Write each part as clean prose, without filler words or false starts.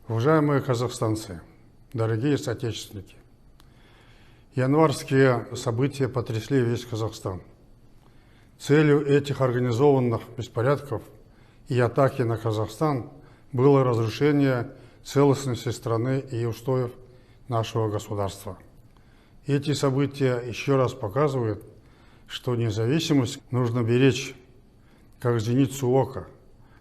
Уважаемые казахстанцы, дорогие соотечественники, январские события потрясли весь Казахстан. Целью этих организованных беспорядков и атаки на Казахстан было разрушение целостности страны и устоев нашего государства. Эти события еще раз показывают, что независимость нужно беречь, как зеницу ока,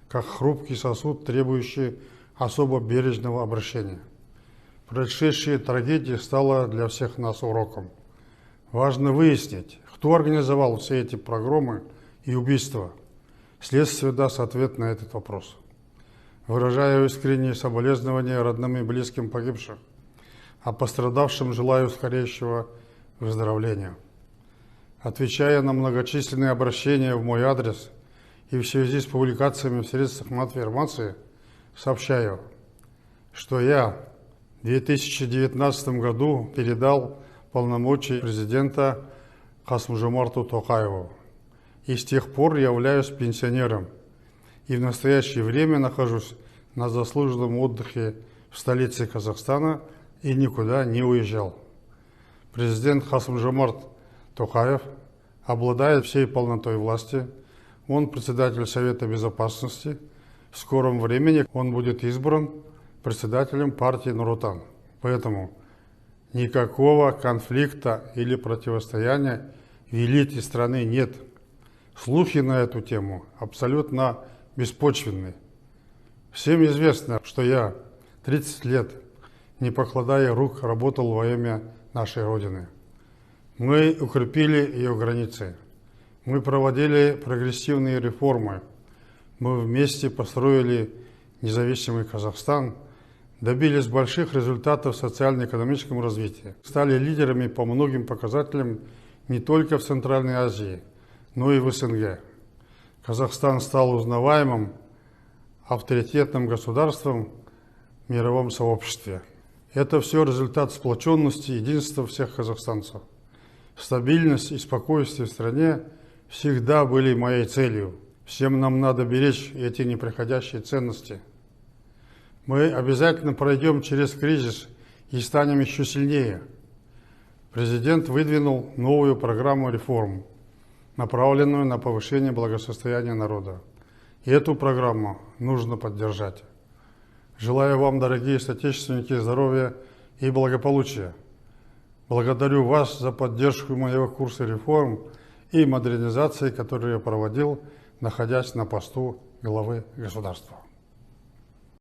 как хрупкий сосуд, требующий особо бережного обращения. Происшедшая трагедия стала для всех нас уроком. Важно выяснить, кто организовал все эти погромы и убийства. Следствие даст ответ на этот вопрос. Выражаю искренние соболезнования родным и близким погибших, а пострадавшим желаю скорейшего выздоровления. Отвечая на многочисленные обращения в мой адрес и в связи с публикациями в средствах массовой информации, сообщаю, что я в 2019 году передал полномочия президента Касым-Жомарту Токаеву и с тех пор являюсь пенсионером и в настоящее время нахожусь на заслуженном отдыхе в столице Казахстана и никуда не уезжал. Президент Касым-Жомарт Токаев обладает всей полнотой власти, он председатель Совета Безопасности. В скором времени он будет избран председателем партии Нур-Отан. Поэтому никакого конфликта или противостояния в элите страны нет. Слухи на эту тему абсолютно беспочвенны. Всем известно, что я 30 лет, не покладая рук, работал во имя нашей Родины. Мы укрепили ее границы. Мы проводили прогрессивные реформы. Мы вместе построили независимый Казахстан, добились больших результатов в социально-экономическом развитии, стали лидерами по многим показателям не только в Центральной Азии, но и в СНГ. Казахстан стал узнаваемым, авторитетным государством в мировом сообществе. Это все результат сплоченности и единства всех казахстанцев. Стабильность и спокойствие в стране всегда были моей целью. Всем нам надо беречь эти неприходящие ценности. Мы обязательно пройдем через кризис и станем еще сильнее. Президент выдвинул новую программу реформ, направленную на повышение благосостояния народа. И эту программу нужно поддержать. Желаю вам, дорогие соотечественники, здоровья и благополучия. Благодарю вас за поддержку моего курса реформ и модернизации, который я проводил, находясь на посту главы государства.